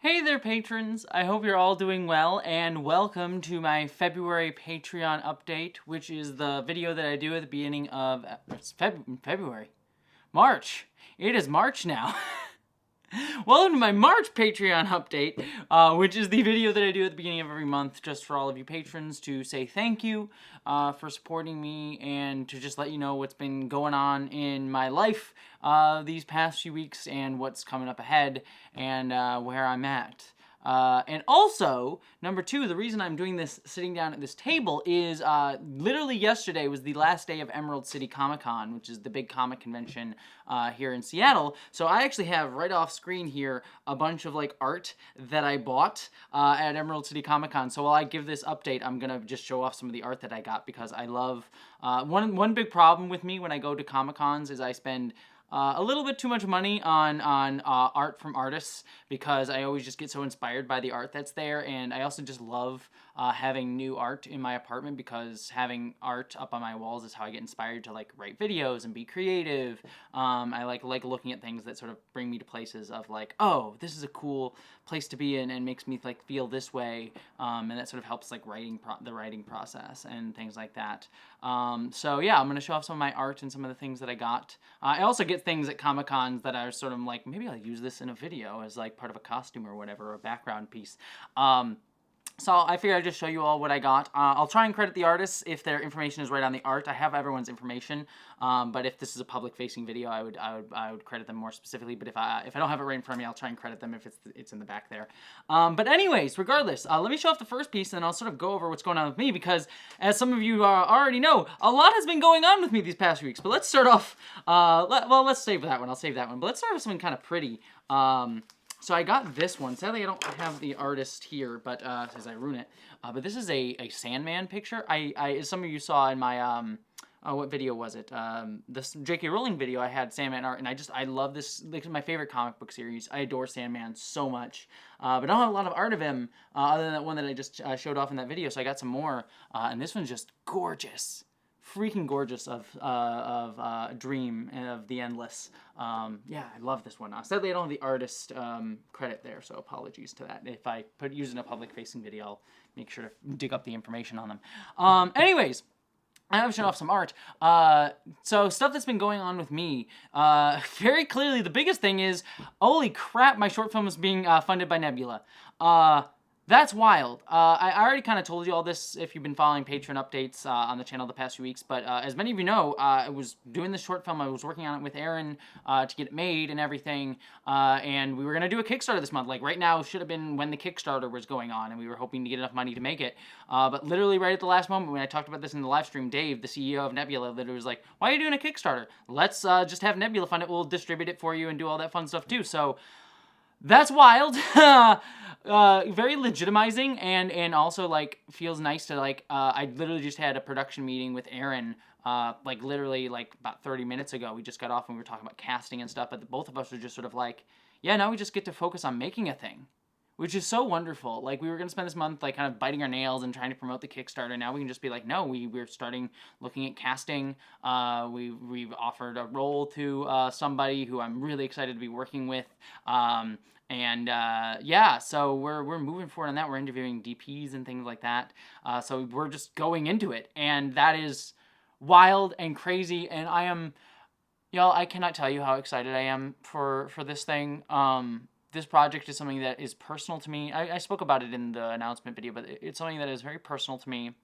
Hey there, patrons! I hope you're all doing well, and welcome to my February Patreon update, which is the video that I do at the beginning of February. March! It is March now. Welcome to my March Patreon update, which is the video that I do at the beginning of every month just for all of you patrons to say thank you for supporting me and to just let you know what's been going on in my life these past few weeks and what's coming up ahead and where I'm at. And also, number two, the reason I'm doing this sitting down at this table is literally yesterday was the last day of Emerald City Comic Con, which is the big comic convention here in Seattle. So I actually have right off screen here a bunch of like art that I bought at Emerald City Comic Con. So while I give this update, I'm gonna just show off some of the art that I got because I love one big problem with me when I go to Comic Cons is I spend a little bit too much money on art from artists because I always just get so inspired by the art that's there, and I also just love having new art in my apartment because having art up on my walls is how I get inspired to like write videos and be creative. I like looking at things that sort of bring me to places of like, oh, this is a cool place to be in and makes me like feel this way, and that sort of helps like the writing process and things like that. So yeah, I'm gonna show off some of my art and some of the things that I got. I also get things at Comic Cons that are sort of like, maybe I'll use this in a video as like part of a costume or whatever, or a background piece. So I figured I'd just show you all what I got. I'll try and credit the artists if their information is right on the art. I have everyone's information, but if this is a public-facing video, I would credit them more specifically. But if I don't have it right in front of me, I'll try and credit them if it's in the back there. But anyways, regardless, let me show off the first piece, and then I'll sort of go over what's going on with me because, as some of you already know, a lot has been going on with me these past weeks. But let's start off. Let's save that one. I'll save that one. But let's start with something kind of pretty. So I got this one. Sadly, I don't have the artist here, but as I ruin it. But this is a Sandman picture. As some of you saw in my what video was it? This J.K. Rowling video. I had Sandman art, and I love this. This is my favorite comic book series. I adore Sandman so much. But I don't have a lot of art of him other than that one that I just showed off in that video. So I got some more, and this one's just gorgeous. Freaking gorgeous of Dream and of the Endless. Yeah, I love this one. Sadly, I don't have the artist credit there, so apologies to that. If I use in a public-facing video, I'll make sure to dig up the information on them. Anyways, I have shown off some art. So stuff that's been going on with me. Very clearly, the biggest thing is, holy crap, my short film is being funded by Nebula. That's wild. I already kind of told you all this if you've been following Patreon updates on the channel the past few weeks, but as many of you know, I was doing this short film. I was working on it with Aaron to get it made and everything, and we were going to do a Kickstarter this month. Like right now should have been when the Kickstarter was going on, and we were hoping to get enough money to make it. But literally right at the last moment when I talked about this in the live stream, Dave, the CEO of Nebula, literally was like, why are you doing a Kickstarter? Let's just have Nebula fund it. We'll distribute it for you and do all that fun stuff too. So that's wild. Very legitimizing and also like feels nice to like I literally just had a production meeting with Aaron like literally like about 30 minutes ago. We just got off and we were talking about casting and stuff, but both of us were just sort of like, yeah, now we just get to focus on making a thing, which is so wonderful. Like, we were going to spend this month, like, kind of biting our nails and trying to promote the Kickstarter. Now we can just be like, no, we're starting looking at casting. We've offered a role to somebody who I'm really excited to be working with. Yeah, so we're moving forward on that. We're interviewing DPs and things like that. So we're just going into it. And that is wild and crazy. And I am, y'all, I cannot tell you how excited I am for this thing. This project is something that is personal to me. I spoke about it in the announcement video, but it's something that is very personal to me,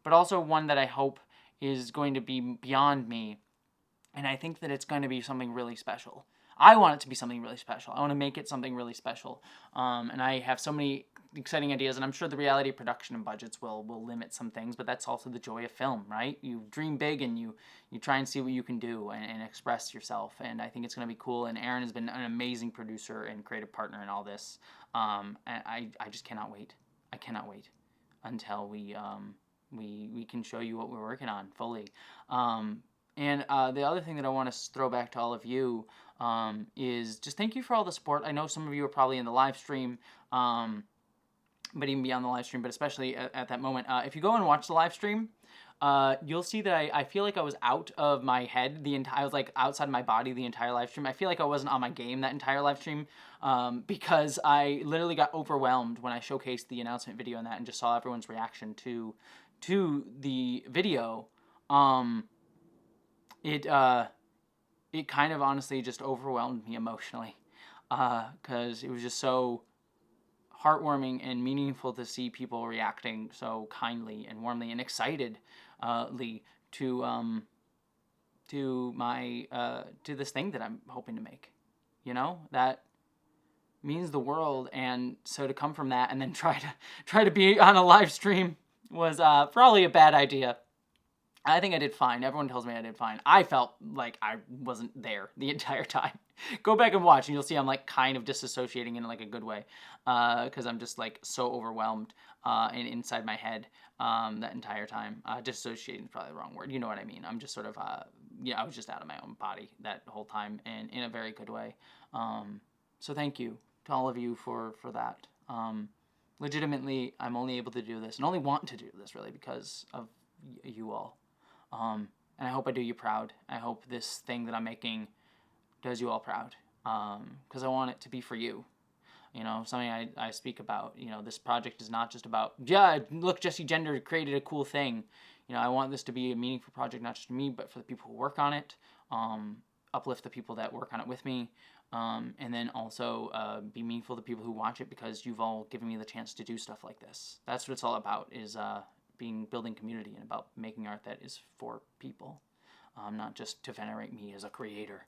but also one that I hope is going to be beyond me, and I think that it's going to be something really special. I want it to be something really special. I want to make it something really special, and I have so many exciting ideas, and I'm sure the reality of production and budgets will limit some things, but that's also the joy of film, right? You dream big and you try and see what you can do and express yourself, and I think it's going to be cool, and Aaron has been an amazing producer and creative partner in all this. And I just cannot wait. I cannot wait until we can show you what we're working on fully. And the other thing that I want to throw back to all of you is just thank you for all the support. I know some of you are probably in the live stream, but even beyond the live stream, but especially at that moment. If you go and watch the live stream, you'll see that I feel like I was out of my head I was like outside my body the entire live stream. I feel like I wasn't on my game that entire live stream, because I literally got overwhelmed when I showcased the announcement video and that, and just saw everyone's reaction to the video. It kind of honestly just overwhelmed me emotionally, because it was just so heartwarming and meaningful to see people reacting so kindly and warmly and excitedly to my to this thing that I'm hoping to make. You know, that means the world, and so to come from that and then try to be on a live stream was probably a bad idea. I think I did fine. Everyone tells me I did fine. I felt like I wasn't there the entire time. Go back and watch, and you'll see I'm like kind of disassociating in like a good way, because I'm just like so overwhelmed and inside my head that entire time. Disassociating is probably the wrong word. You know what I mean? I'm just sort of I was just out of my own body that whole time, and in a very good way. So thank you to all of you for that. Legitimately, I'm only able to do this and only want to do this really because of you all. And I hope I do you proud. I hope this thing that I'm making does you all proud, because I want it to be for you. You know, something I speak about. You know, this project is not just about, yeah, look, Jessie Gender created a cool thing. You know, I want this to be a meaningful project, not just for me, but for the people who work on it, uplift the people that work on it with me, and then also be meaningful to people who watch it, because you've all given me the chance to do stuff like this. That's what it's all about, is building community, and about making art that is for people, not just to venerate me as a creator.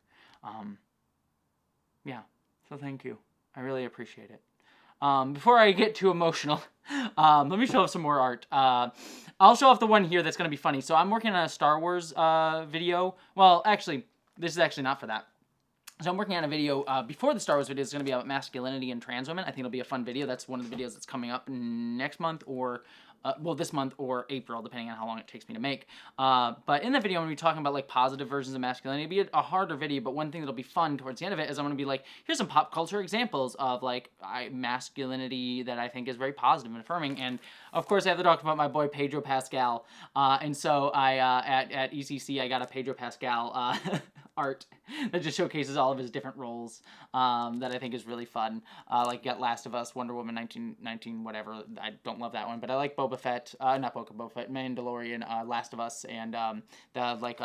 Yeah, so thank you. I really appreciate it. Before I get too emotional, let me show off some more art. I'll show off the one here that's going to be funny. So I'm working on a Star Wars video. Well, actually, this is actually not for that. So I'm working on a video before the Star Wars video. It's going to be about masculinity and trans women. I think it'll be a fun video. That's one of the videos that's coming up next month, or this month or April, depending on how long it takes me to make. But in the video, I'm going to be talking about like positive versions of masculinity. It'll be a harder video, but one thing that'll be fun towards the end of it is I'm going to be like, here's some pop culture examples of like masculinity that I think is very positive and affirming. And of course, I have to talk about my boy Pedro Pascal. And so I at ECC, I got a Pedro Pascal art that just showcases all of his different roles that I think is really fun. Like got Last of Us, Wonder Woman 1919, whatever. I don't love that one, but I like Boba Fett, not Boba Fett, Mandalorian, Last of Us, and the like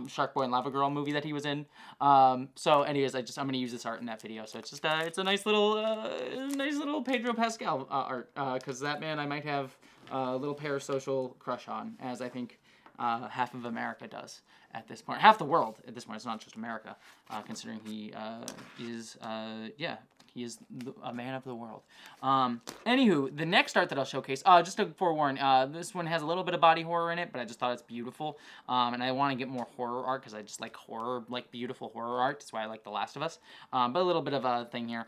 Shark Boy and Lava Girl movie that he was in. So anyways, I'm gonna use this art in that video. So it's just it's a nice little Pedro Pascal art, because that man I might have a little parasocial crush on, as I think half of America does at this point. Half the world at this point. It's not just America, considering he is, he is a man of the world. Anywho, the next art that I'll showcase, just to forewarn, this one has a little bit of body horror in it, but I just thought it's beautiful. And I want to get more horror art, because I just like horror, like beautiful horror art. That's why I like The Last of Us. But a little bit of a thing here.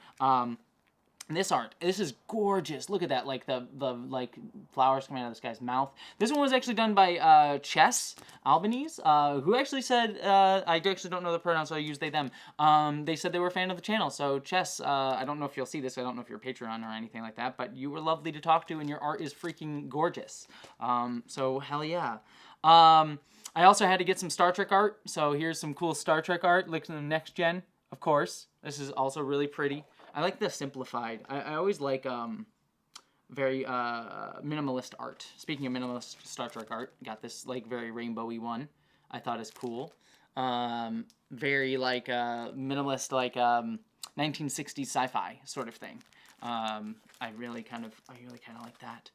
This art, this is gorgeous. Look at that, like the like flowers coming out of this guy's mouth. This one was actually done by Chess Albanese, who actually said, I actually don't know the pronouns, so I use they, them. They said they were a fan of the channel. So Chess, I don't know if you'll see this. I don't know if you're a Patreon or anything like that, but you were lovely to talk to, and your art is freaking gorgeous. So hell yeah. I also had to get some Star Trek art. So here's some cool Star Trek art, like the next gen, of course. This is also really pretty. I like the simplified. I always like very minimalist art. Speaking of minimalist Star Trek art, got this like very rainbowy one. I thought is cool. Very like minimalist, like 1960s sci-fi sort of thing. I really kind of like that.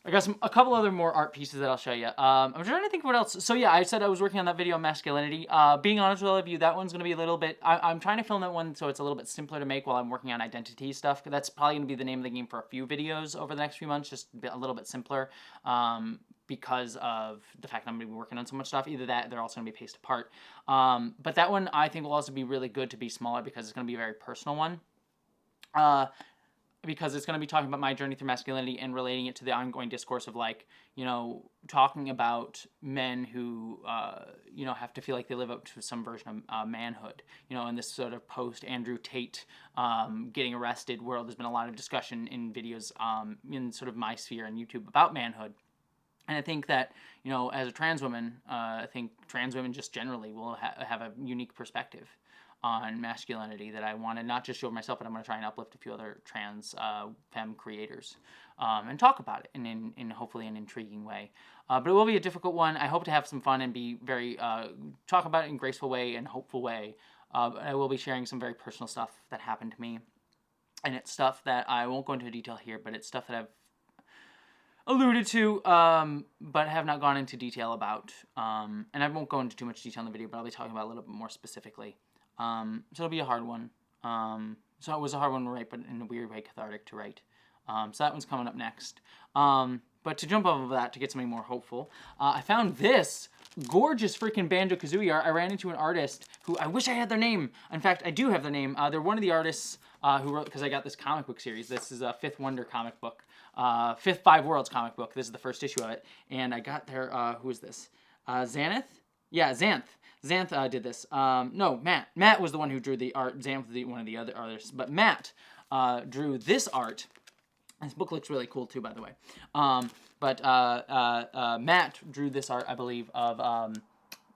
I got a couple other more art pieces that I'll show you. I'm trying to think of what else. So yeah, I said I was working on that video on masculinity. Being honest with all of you, that one's going to be a little bit, I'm trying to film that one so it's a little bit simpler to make while I'm working on identity stuff. That's probably going to be the name of the game for a few videos over the next few months, just a little bit simpler, because of the fact that I'm going to be working on so much stuff. Either that, they're also going to be paced apart. But that one I think will also be really good to be smaller, because it's going to be a very personal one. Because it's going to be talking about my journey through masculinity and relating it to the ongoing discourse of, like, you know, talking about men who, you know, have to feel like they live up to some version of manhood. You know, in this sort of post-Andrew Tate getting arrested world, there's been a lot of discussion in videos in sort of my sphere and YouTube about manhood. And I think that, you know, as a trans woman, I think trans women just generally will have a unique perspective on masculinity that I want to not just show myself, but I'm going to try and uplift a few other trans femme creators and talk about it in hopefully an intriguing way. But it will be a difficult one. I hope to have some fun and be very, talk about it in a graceful way and hopeful way. I will be sharing some very personal stuff that happened to me. And it's stuff that I won't go into detail here, but it's stuff that I've alluded to, but have not gone into detail about. And I won't go into too much detail in the video, but I'll be talking about it a little bit more specifically. So it'll be a hard one. So it was a hard one to write, but in a weird way cathartic to write. So that one's coming up next. But to jump off of that, to get something more hopeful, I found this gorgeous freaking Banjo-Kazooie art. I ran into an artist who, I wish I had their name. In fact, I do have their name. They're one of the artists who wrote, because I got this comic book series. This is a Fifth Wonder comic book. Fifth Five Worlds comic book. This is the first issue of it. And I got their, who is this? Xanth? Yeah, Xanth. Xanth did this. No, Matt. Matt was the one who drew the art. Xanth was one of the other artists. But Matt drew this art. This book looks really cool too, by the way. Matt drew this art, I believe, of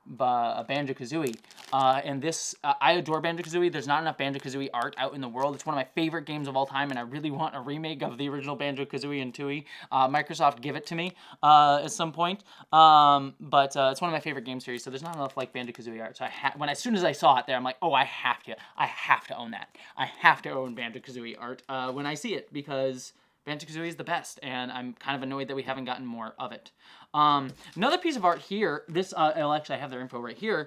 Banjo-Kazooie. And this, I adore Banjo-Kazooie. There's not enough Banjo-Kazooie art out in the world. It's one of my favorite games of all time, and I really want a remake of the original Banjo-Kazooie and Tooie. Microsoft, give it to me at some point. It's one of my favorite game series, so there's not enough like Banjo-Kazooie art. So as soon as I saw it there, I'm like, oh, I have to own that. I have to own Banjo-Kazooie art when I see it, because Banjo-Kazooie is the best, and I'm kind of annoyed that we haven't gotten more of it. Another piece of art here, this, actually I have their info right here,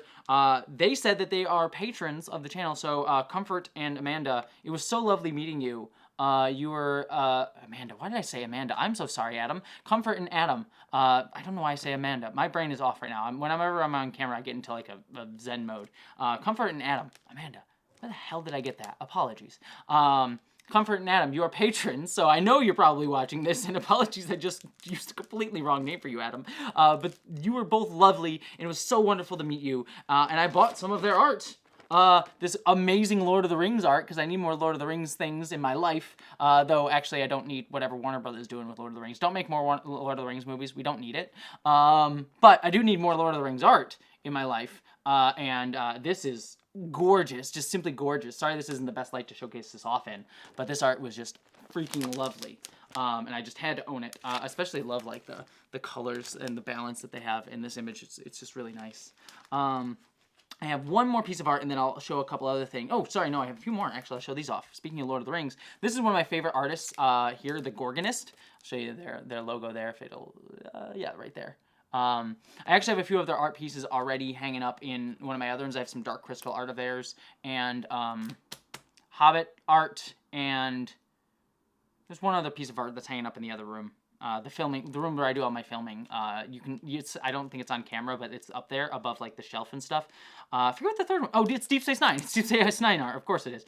they said that they are patrons of the channel, so Comfort and Amanda, it was so lovely meeting you. You were, Amanda, why did I say Amanda? I'm so sorry, Adam. Comfort and Adam, I don't know why I say Amanda. My brain is off right now. Whenever I'm on camera, I get into like a zen mode. Comfort and Adam, Amanda, where the hell did I get that? Apologies. Comfort and Adam, you are patrons, so I know you're probably watching this, and apologies, I just used a completely wrong name for you, Adam. But you were both lovely, and it was so wonderful to meet you, and I bought some of their art. This amazing Lord of the Rings art, because I need more Lord of the Rings things in my life, though actually I don't need whatever Warner Brothers is doing with Lord of the Rings. Don't make more Lord of the Rings movies, we don't need it. But I do need more Lord of the Rings art in my life, and this is gorgeous, just simply gorgeous. Sorry this isn't the best light to showcase this off in, but this art was just freaking lovely. And I just had to own it. Especially love like the colors and the balance that they have in this image. It's just really nice. I have one more piece of art, and then I'll show a couple other things. Oh, sorry, no, I have a few more. Actually, I'll show these off. Speaking of Lord of the Rings, this is one of my favorite artists here, the Gorgonist. I'll show you their logo there, if it'll, yeah, right there. I actually have a few of their art pieces already hanging up in one of my other ones. I have some Dark Crystal art of theirs, and Hobbit art, and there's one other piece of art that's hanging up in the other room. The room where I do all my filming. I don't think it's on camera, but it's up there above like the shelf and stuff. I forget what the third one. Oh, it's Deep Space Nine. It's Deep Space Nine art. Of course it is.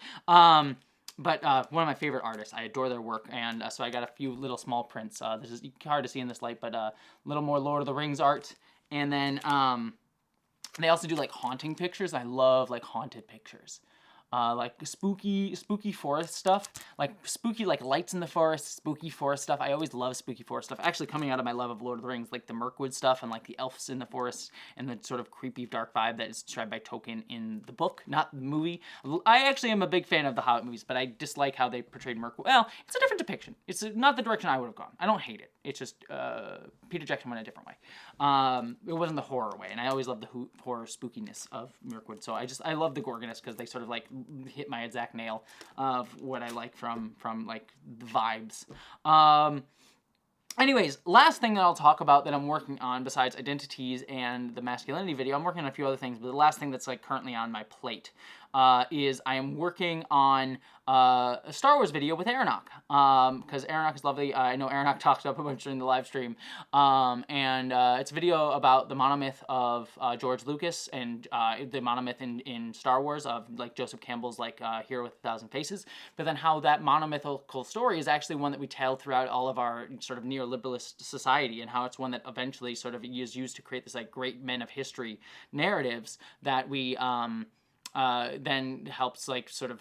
But one of my favorite artists. I adore their work, and so I got a few little small prints. This is hard to see in this light, but a little more Lord of the Rings art. And then they also do like haunting pictures. I love like haunted pictures. Like spooky forest stuff, like spooky like lights in the forest, spooky forest stuff. I always love spooky forest stuff. Actually, coming out of my love of Lord of the Rings, like the Mirkwood stuff and like the elves in the forest and the sort of creepy dark vibe that is described by Tolkien in the book, not the movie. I actually am a big fan of the Hobbit movies, but I dislike how they portrayed Mirkwood. Well, it's a different depiction. It's not the direction I would have gone. I don't hate it. It's just Peter Jackson went a different way. It wasn't the horror way, and I always love the horror spookiness of Mirkwood. So I love the Gorgonist because they sort of like hit my exact nail of what I like from like the vibes. Anyways, last thing that I'll talk about that I'm working on besides identities and the masculinity video, I'm working on a few other things, but the last thing that's like currently on my plate is I am working on a Star Wars video with Aronok, because Aronok is lovely. I know Aronok talked up a bunch during the live stream, and it's a video about the monomyth of George Lucas and the monomyth in Star Wars of like Joseph Campbell's like Hero with a Thousand Faces, but then how that monomythical story is actually one that we tell throughout all of our sort of neoliberalist society, and how it's one that eventually sort of is used to create this like great men of history narratives that we then helps like sort of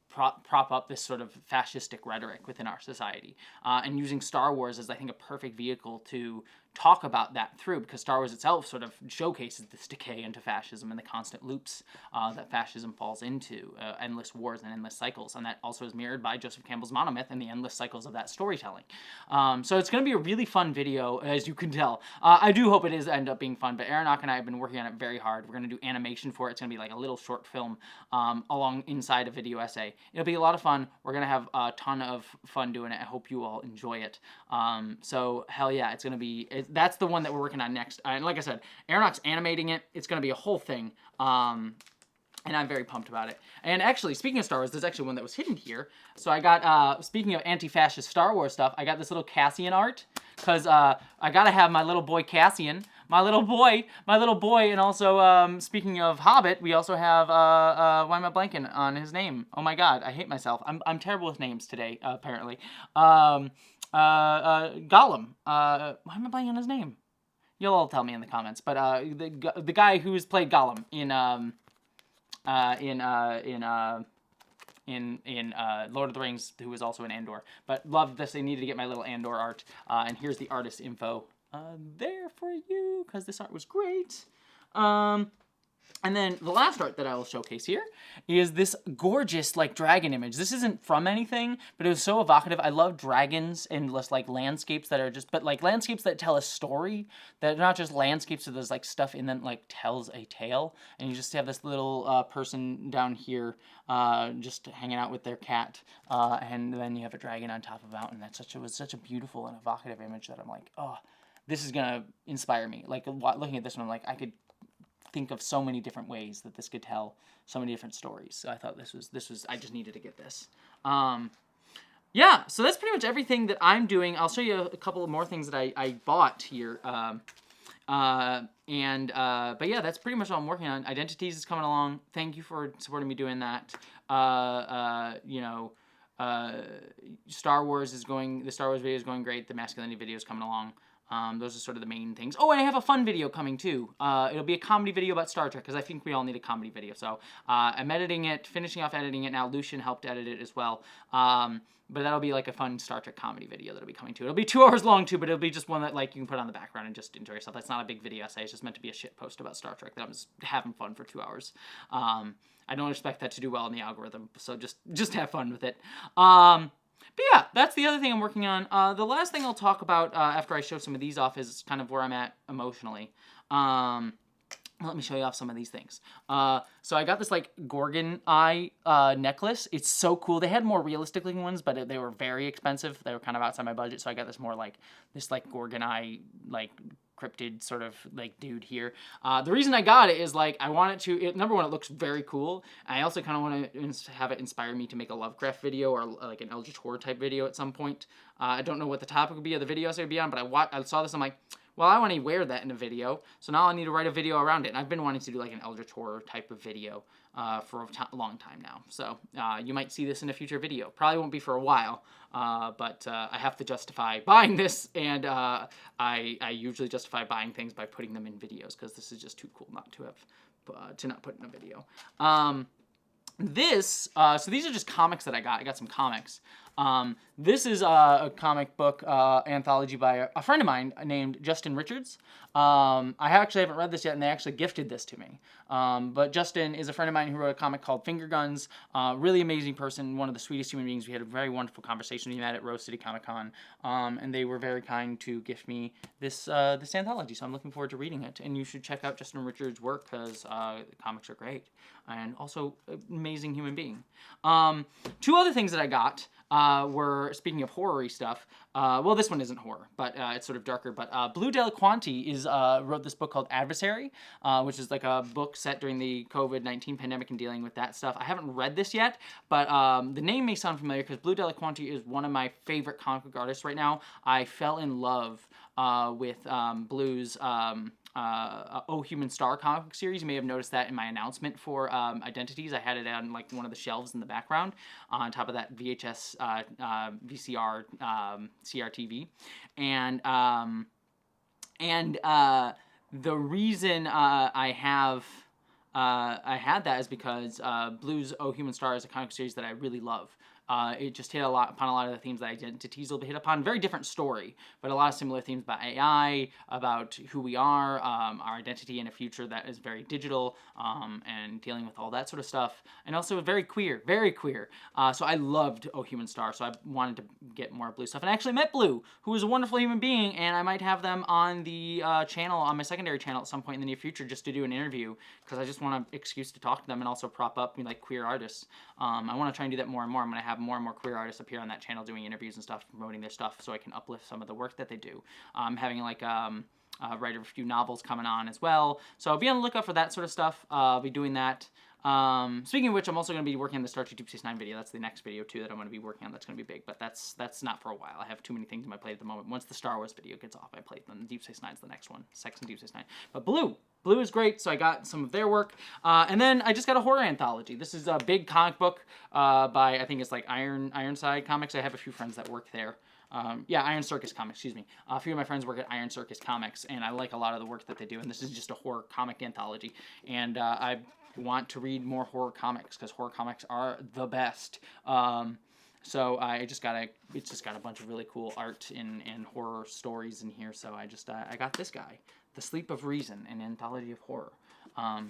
prop up this sort of fascistic rhetoric within our society, and using Star Wars as I think a perfect vehicle to talk about that through, because Star Wars itself sort of showcases this decay into fascism and the constant loops that fascism falls into, endless wars and endless cycles, and that also is mirrored by Joseph Campbell's Monomyth and the endless cycles of that storytelling. So it's going to be a really fun video, as you can tell. I do hope it is end up being fun, but Aronach and I have been working on it very hard. We're going to do animation for it. It's going to be like a little short film along inside a video essay. It'll be a lot of fun. We're going to have a ton of fun doing it. I hope you all enjoy it. So hell yeah, it's going to be, that's the one that we're working on next. And like I said, Aronach's animating it. It's going to be a whole thing. And I'm very pumped about it. And actually, speaking of Star Wars, there's actually one that was hidden here. So I got, speaking of anti-fascist Star Wars stuff, I got this little Cassian art. Because I got to have my little boy Cassian. My little boy. And also, speaking of Hobbit, we also have, why am I blanking on his name? Oh my god, I hate myself. I'm terrible with names today, apparently. Gollum. Why am I blanking on his name? You'll all tell me in the comments. But the guy who's played Gollum in Lord of the Rings, who was also in Andor. But loved this. They needed to get my little Andor art. And here's the artist info there for you, because this art was great. And then the last art that I will showcase here is this gorgeous, like, dragon image. This isn't from anything, but it was so evocative. I love dragons and just, like, landscapes that are just, but, like, landscapes that tell a story, that are not just landscapes, so there's, like, stuff in them, like, tells a tale. And you just have this little person down here just hanging out with their cat, and then you have a dragon on top of a mountain. It was such a beautiful and evocative image that I'm like, oh, this is gonna inspire me. Like, looking at this one, I'm like, I could think of so many different ways that this could tell so many different stories. So I thought this was I just needed to get this. Yeah, so that's pretty much everything that I'm doing. I'll show you a couple of more things that I bought here. But yeah, that's pretty much all I'm working on. Identities is coming along. Thank you for supporting me doing that. Star Wars is going, the Star Wars video is going great. The masculinity video is coming along. Those are sort of the main things. Oh, and I have a fun video coming too. It'll be a comedy video about Star Trek, because I think we all need a comedy video. So I'm editing it, finishing off editing it now. Lucian helped edit it as well. But that'll be like a fun Star Trek comedy video that'll be coming too. It'll be 2 hours long too, but it'll be just one that like you can put on the background and just enjoy yourself. That's not a big video essay. It's just meant to be a shit post about Star Trek that I'm just having fun for 2 hours. I don't expect that to do well in the algorithm, so just have fun with it. But yeah, that's the other thing I'm working on. The last thing I'll talk about after I show some of these off is kind of where I'm at emotionally. Let me show you off some of these things. So I got this like Gorgon eye necklace. It's so cool. They had more realistic looking ones, but they were very expensive. They were kind of outside my budget, so I got this more like Gorgon eye like cryptid sort of like dude here. The reason I got it is like I want it to, number one, it looks very cool. I also kind of want to have it inspire me to make a Lovecraft video or like an Eldritch Horror type video at some point. I don't know what the topic would be of the videos it would be on, but I saw this, I'm like, well, I want to wear that in a video, so now I need to write a video around it. And I've been wanting to do like an Eldritch Horror type of video for a long time now. So you might see this in a future video. Probably won't be for a while, but I have to justify buying this, and I usually justify buying things by putting them in videos, because this is just too cool not to have, to not put in a video. So these are just comics that I got. I got some comics. This is a comic book anthology by a friend of mine named Justin Richards. I actually haven't read this yet, and they actually gifted this to me. But Justin is a friend of mine who wrote a comic called Finger Guns. Really amazing person, one of the sweetest human beings. We had a very wonderful conversation. We met at Rose City Comic Con, and they were very kind to gift me this anthology. So I'm looking forward to reading it. And you should check out Justin Richards' work, because the comics are great, and also amazing human being. 2 other things that I got were, speaking of horror-y stuff, well, this one isn't horror, but it's sort of darker, but Blue Delaquanti wrote this book called Adversary, which is like a book set during the COVID-19 pandemic and dealing with that stuff. I haven't read this yet, but the name may sound familiar, because Blue Delaquanti is one of my favorite comic book artists right now. I fell in love with Blue's Oh Human Star comic book series. You may have noticed that in my announcement for Identities. I had it on like one of the shelves in the background on top of that VHS VCR CRTV. And the reason I had that is because Blue's Oh Human Star is a comic series that I really love. It just hit upon a lot of the themes that identities will hit upon. Very different story, but a lot of similar themes about AI, about who we are, our identity in a future that is very digital, and dealing with all that sort of stuff. And also very queer, very queer. So I loved Oh Human Star, so I wanted to get more Blue stuff. And I actually met Blue, who is a wonderful human being, and I might have them on the channel, on my secondary channel at some point in the near future, just to do an interview, because I just want an excuse to talk to them and also prop up like queer artists. I want to try and do that more and more. I'm going to have more and more queer artists appear on that channel doing interviews and stuff, promoting their stuff, so I can uplift some of the work that they do. I'm having like write a few novels coming on as well, so be on the lookout for that sort of stuff. I'll be doing that. Speaking of which, I'm also going to be working on the Star Trek Deep Space Nine video. That's the next video too that I'm going to be working on. That's going to be big, but that's not for a while. I have too many things in my plate at the moment. Once the Star Wars video gets off, I play them. Deep Space Nine's the next one. Sex and Deep Space Nine. But Blue is great, so I got some of their work. And then I just got a horror anthology. This is a big comic book by, I think it's like Ironside Comics. I have a few friends that work there. Yeah, Iron Circus Comics, excuse me. A few of my friends work at Iron Circus Comics, and I like a lot of the work that they do, and this is just a horror comic anthology. And I want to read more horror comics, because horror comics are the best. So it's just got a bunch of really cool art and horror stories in here, so I got this guy. The Sleep of Reason, an anthology of horror.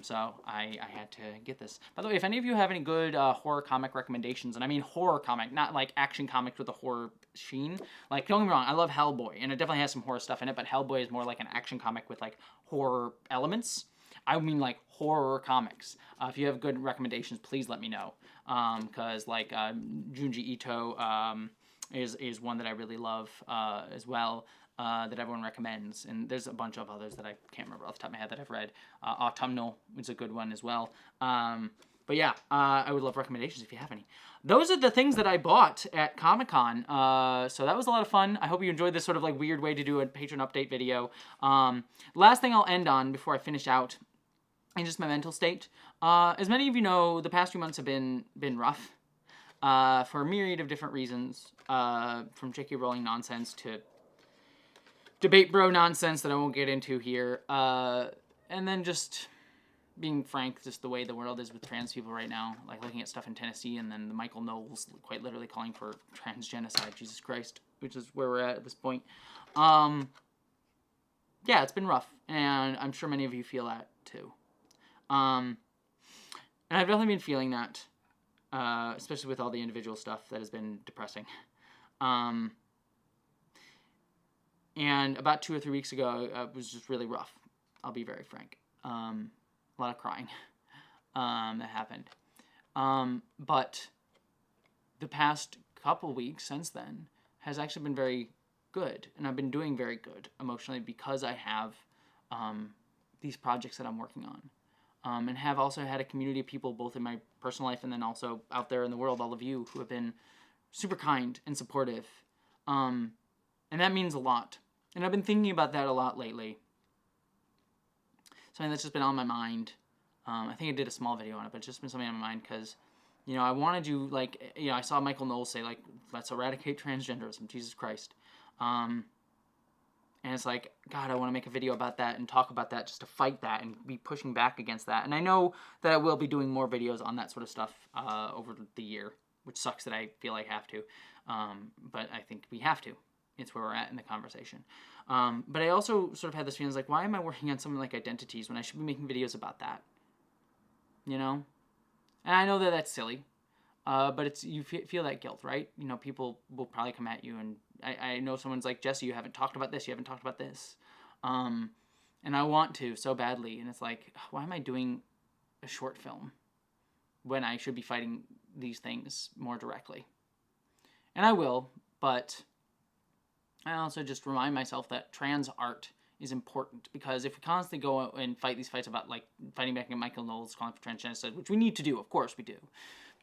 So I had to get this. By the way, if any of you have any good horror comic recommendations, and I mean horror comic, not like action comics with a horror sheen. Like, don't get me wrong, I love Hellboy, and it definitely has some horror stuff in it, but Hellboy is more like an action comic with like horror elements. I mean like horror comics. If you have good recommendations, please let me know. Because like Junji Ito is one that I really love as well. That everyone recommends, and there's a bunch of others that I can't remember off the top of my head that I've read. Autumnal is a good one as well. But yeah, I would love recommendations if you have any. Those are the things that I bought at Comic-Con, so that was a lot of fun. I hope you enjoyed this sort of like weird way to do a Patron update video. Last thing I'll end on before I finish out is just my mental state. As many of you know, the past few months have been rough for a myriad of different reasons, from J.K. Rowling nonsense to debate bro nonsense that I won't get into here, and then just being frank, just the way the world is with trans people right now, like looking at stuff in Tennessee, and then the Michael Knowles quite literally calling for trans genocide, Jesus Christ, which is where we're at this point. Yeah, it's been rough, and I'm sure many of you feel that too. And I've definitely been feeling that, especially with all the individual stuff that has been depressing. And about 2 or 3 weeks ago, it was just really rough. I'll be very frank. A lot of crying that happened. But the past couple weeks since then has actually been very good. And I've been doing very good emotionally because I have these projects that I'm working on. And have also had a community of people, both in my personal life and then also out there in the world, all of you, who have been super kind and supportive. And that means a lot. And I've been thinking about that a lot lately. Something that's just been on my mind. I think I did a small video on it, but it's just been something on my mind because, you know, I want to do, like, you know, I saw Michael Knowles say, like, let's eradicate transgenderism, Jesus Christ. And it's like, God, I want to make a video about that and talk about that just to fight that and be pushing back against that. And I know that I will be doing more videos on that sort of stuff over the year, which sucks that I feel I have to. But I think we have to. It's where we're at in the conversation. But I also sort of had this feeling like, why am I working on something like identities when I should be making videos about that? You know? And I know that that's silly. But it's you feel that guilt, right? You know, people will probably come at you, and I know someone's like, Jessie, you haven't talked about this, you haven't talked about this. And I want to so badly, and it's like, why am I doing a short film when I should be fighting these things more directly? And I will, but I also just remind myself that trans art is important, because if we constantly go out and fight these fights about, like, fighting back at Michael Knowles calling for transgenocide, which we need to do, of course we do,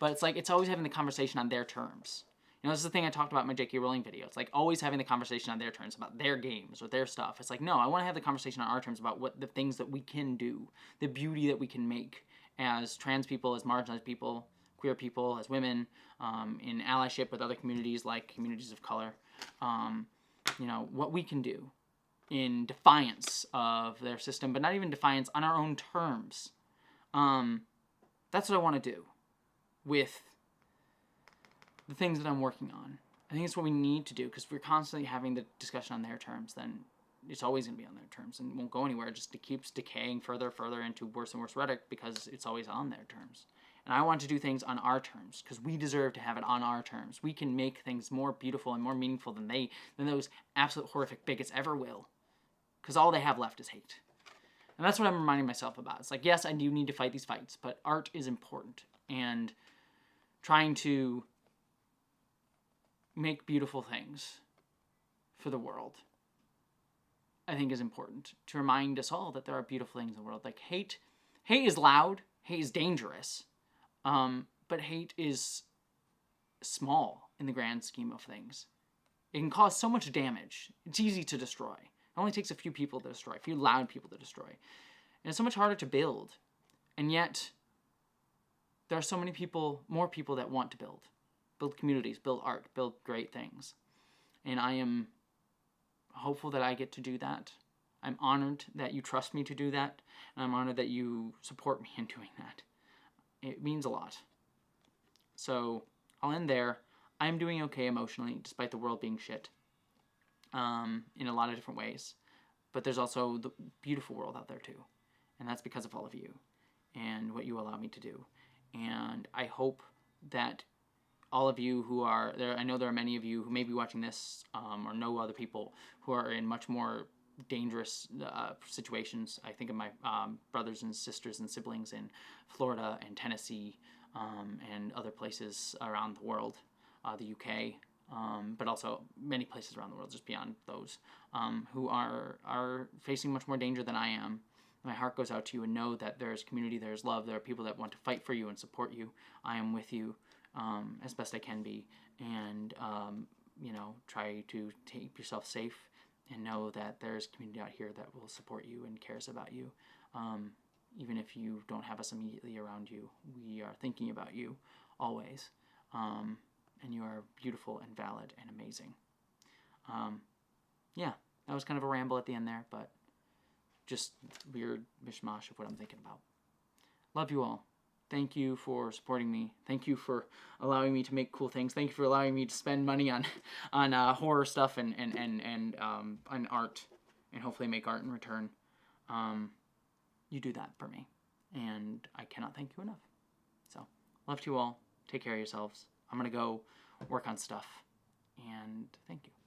but it's like, it's always having the conversation on their terms. You know, this is the thing I talked about in my J.K. Rowling video. It's like always having the conversation on their terms about their games or their stuff. It's like, no, I want to have the conversation on our terms about what the things that we can do, the beauty that we can make as trans people, as marginalized people, queer people, as women, in allyship with other communities like communities of color. You know, what we can do in defiance of their system, but not even defiance, on our own terms. That's what I want to do with the things that I'm working on. I think it's what we need to do, because if we're constantly having the discussion on their terms, then it's always going to be on their terms and won't go anywhere. It keeps decaying further into worse and worse rhetoric because it's always on their terms. And I want to do things on our terms because we deserve to have it on our terms. We can make things more beautiful and more meaningful than those absolute horrific bigots ever will, because all they have left is hate. And that's what I'm reminding myself about. It's like, yes, I do need to fight these fights, but art is important. And trying to make beautiful things for the world, I think, is important. To remind us all that there are beautiful things in the world. Like hate is loud, hate is dangerous, but hate is small in the grand scheme of things. It can cause so much damage. It's easy to destroy. It only takes a few people to destroy, a few loud people to destroy. And it's so much harder to build. And yet, there are so many people, more people that want to build communities, build art, build great things. And I am hopeful that I get to do that. I'm honored that you trust me to do that. And I'm honored that you support me in doing that. It means a lot. So I'll end there. I'm doing okay emotionally, despite the world being shit, in a lot of different ways. But there's also the beautiful world out there too. And that's because of all of you and what you allow me to do. And I hope that all of you who are there, I know there are many of you who may be watching this or know other people who are in much more dangerous situations. I think of my brothers and sisters and siblings in Florida and Tennessee and other places around the world, the UK, but also many places around the world just beyond those, who are facing much more danger than I am. My heart goes out to you, and know that there's community, there's love, there are people that want to fight for you and support you. I am with you as best I can be, and try to keep yourself safe and know that there's community out here that will support you and cares about you. Even if you don't have us immediately around you, we are thinking about you always, and you are beautiful and valid and amazing. Yeah, that was kind of a ramble at the end there, but just weird mishmash of what I'm thinking about. Love you all. Thank you for supporting me. Thank you for allowing me to make cool things. Thank you for allowing me to spend money on horror stuff and on art, and hopefully make art in return. You do that for me, and I cannot thank you enough. So, love to you all. Take care of yourselves. I'm gonna go work on stuff, and thank you.